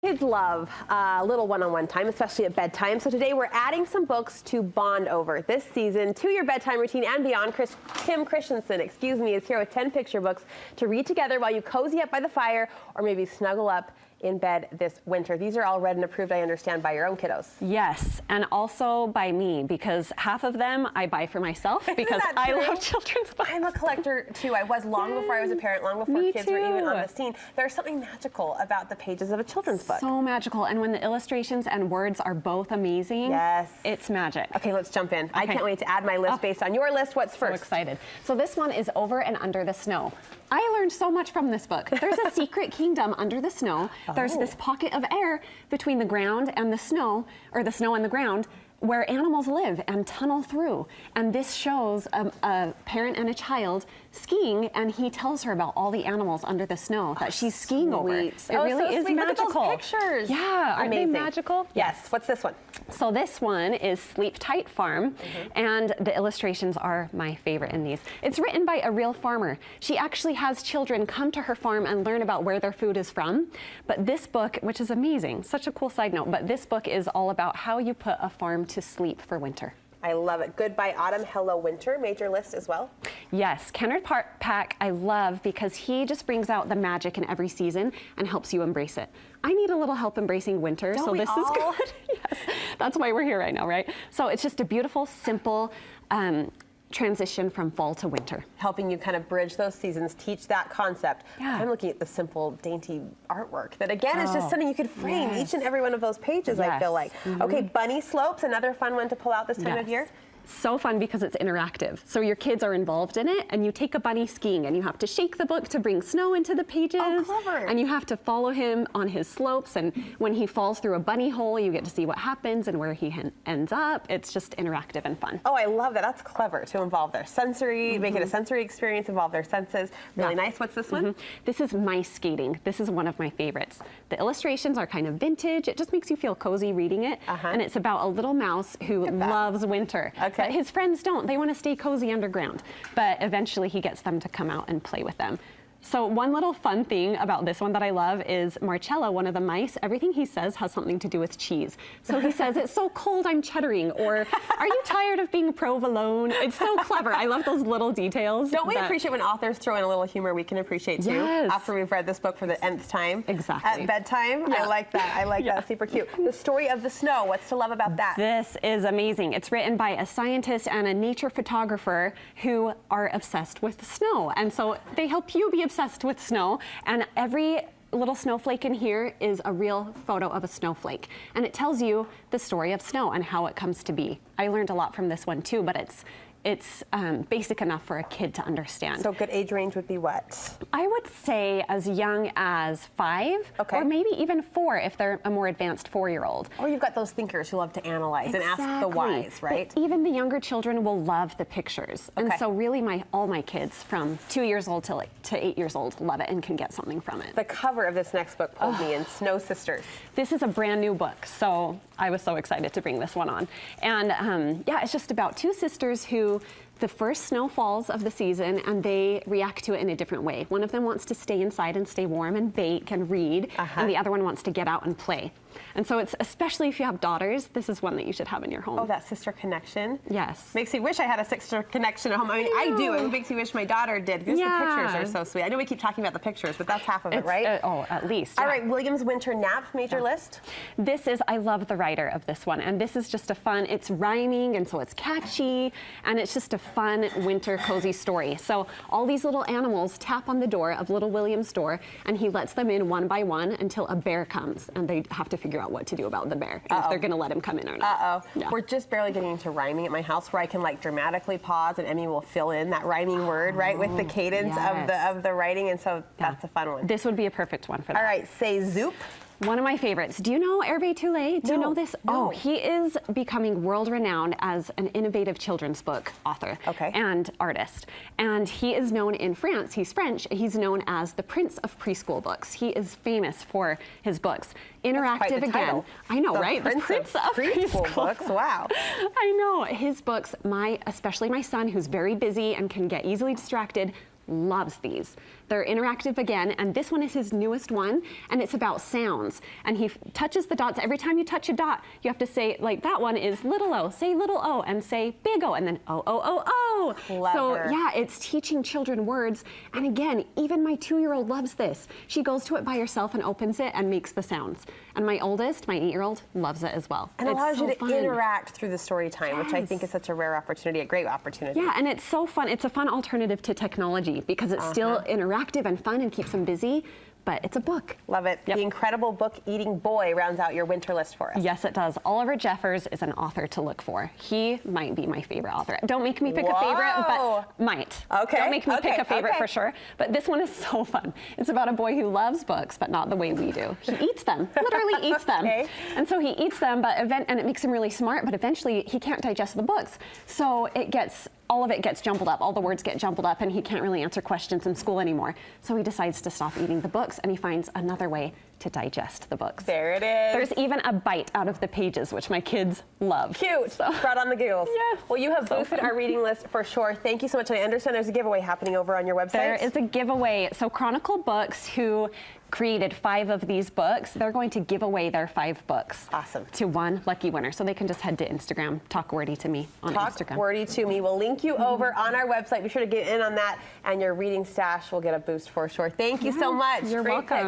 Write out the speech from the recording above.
Kids love a little one-on-one time, especially at bedtime. So today we're adding some books to bond over this season to your bedtime routine and beyond. Kim Christenson, is here with 10 picture books to read together while you cozy up by the fire or maybe snuggle up in bed this winter. These are all read and approved, I understand, by your own kiddos. Yes, and also by me, because half of them I buy for myself because I love children's books. I'm a collector too. I was long before I was a parent, long before kids were even on the scene. There's something magical about the pages of a children's book. So magical, and when the illustrations and words are both amazing, yes, it's magic. Okay, let's jump in. Okay. I can't wait to add my list based on your list. What's first? So excited. So this one is Over and Under the Snow. I learned so much from this book. There's a secret kingdom under the snow. There's this pocket of air between the ground and the snow, or the snow and the ground, where animals live and tunnel through. And this shows a parent and a child skiing, and he tells her about all the animals under the snow that she's skiing over. It really is magical. Look at those pictures. Yeah, aren't they magical? Yes. What's this one? So this one is Sleep Tight Farm, and the illustrations are my favorite in these. It's written by a real farmer. She actually has children come to her farm and learn about where their food is from. But this book, which is amazing, such a cool side note, but this book is all about how you put a farm to sleep for winter. I love it. Goodbye Autumn, Hello Winter, made your list as well? Yes, Kennard Pack I love because he just brings out the magic in every season and helps you embrace it. I need a little help embracing winter, so this is good. Yes, that's why we're here right now, right? So it's just a beautiful, simple transition from fall to winter. Helping you kind of bridge those seasons, teach that concept. Yeah. I'm looking at the simple, dainty artwork that again is just something you could frame each and every one of those pages, I feel like. Okay, Bunny Slopes, another fun one to pull out this time of year. So fun because it's interactive. So your kids are involved in it, and you take a bunny skiing, and you have to shake the book to bring snow into the pages. Oh, clever. And you have to follow him on his slopes, and when he falls through a bunny hole, you get to see what happens and where he ends up. It's just interactive and fun. Oh, I love that. That's clever to involve their sensory, make it a sensory experience, involve their senses. Really nice. What's this one? This is Mice Skating. This is one of my favorites. The illustrations are kind of vintage. It just makes you feel cozy reading it. And it's about a little mouse who loves winter. But his friends don't. They want to stay cozy underground. But eventually he gets them to come out and play with them. So one little fun thing about this one that I love is Marcello, one of the mice, everything he says has something to do with cheese. So he says, it's so cold I'm cheddaring, or are you tired of being provolone? It's so clever. I love those little details. Don't we appreciate when authors throw in a little humor we can appreciate too? Yes. After we've read this book for the nth time. Exactly. At bedtime. I like that. I like that. Super cute. The Story of the Snow. What's to love about that? This is amazing. It's written by a scientist and a nature photographer who are obsessed with the snow. And so they help you be obsessed with snow, and every little snowflake in here is a real photo of a snowflake, and it tells you the story of snow and how it comes to be. I learned a lot from this one too, but it's basic enough for a kid to understand. So good age range would be what? I would say as young as 5, or maybe even 4 if they're a more advanced 4-year-old. Or you've got those thinkers who love to analyze and ask the whys, right? But even the younger children will love the pictures. And so really all my kids from 2 years old to 8 years old love it and can get something from it. The cover of this next book pulled me in, Snow Sisters. This is a brand new book, so I was so excited to bring this one on. And yeah, it's just about 2 sisters who the first snow falls of the season and they react to it in a different way. One of them wants to stay inside and stay warm and bake and read, and the other one wants to get out and play. And so it's, especially if you have daughters, this is one that you should have in your home. Oh, that sister connection. Yes. Makes me wish I had a sister connection at home. I mean, I do. It makes me wish my daughter did, because the pictures are so sweet. I know we keep talking about the pictures, but that's half of it, right? Oh, at least. All right, William's Winter Nap, major list. This is, I love the writer of this one, and this is just a fun, it's rhyming, and so it's catchy, and it's just a fun winter cozy story. So all these little animals tap on the door of little William's door, and he lets them in one by one until a bear comes, and they have to figure out what to do about the bear, and if they're gonna let him come in or not. We're just barely getting into rhyming at my house, where I can like dramatically pause and Emmy will fill in that rhyming word, right, with the cadence of the writing, and so that's a fun one. This would be a perfect one for that. All right, say Zoop. One of my favorites. Do you know Hervé Toulet? Do you know this? No. Oh, he is becoming world-renowned as an innovative children's book author and artist. And he is known in France, he's French, he's known as the Prince of Preschool Books. He is famous for his books. Interactive again. Title. I know, right? The Prince of Preschool Books. Wow. I know. His books, especially my son, who's very busy and can get easily distracted, loves these. They're interactive again, and this one is his newest one, and it's about sounds. And he touches the dots. Every time you touch a dot, you have to say, like that one is little o, say little o, and say big O, and then O, O, O, O. Clever. So yeah, it's teaching children words. And again, even my 2-year-old loves this. She goes to it by herself and opens it and makes the sounds. And my oldest, my 8-year-old, loves it as well. And allows you to fun. Interact through the story time, which I think is such a rare opportunity, a great opportunity. Yeah, and it's so fun. It's a fun alternative to technology because it's still interactive and fun and keeps them busy, but it's a book. Love it. Yep. The Incredible Book Eating Boy rounds out your winter list for us. Yes, it does. Oliver Jeffers is an author to look for. He might be my favorite author. Don't make me pick a favorite, but might. Okay. Don't make me pick a favorite for sure. But this one is so fun. It's about a boy who loves books, but not the way we do. He eats them, literally eats them. And so he eats them, and it makes him really smart, but eventually he can't digest the books. So all of it gets jumbled up. All the words get jumbled up, and he can't really answer questions in school anymore. So he decides to stop eating the books, and he finds another way to digest the books. There it is. There's even a bite out of the pages, which my kids love. Cute. So. Brought on the giggles. Yes. Well, you have boosted our reading list for sure. Thank you so much. And I understand there's a giveaway happening over on your website. There is a giveaway. So Chronicle Books, who created 5 of these books, they're going to give away their 5 books. Awesome. To one lucky winner. So they can just head to Instagram, Talk Wordy to Me on Instagram. Talk Wordy to Me. We'll link you over on our website. Be sure to get in on that, and your reading stash will get a boost for sure. Thank you so much. You're welcome. Pick.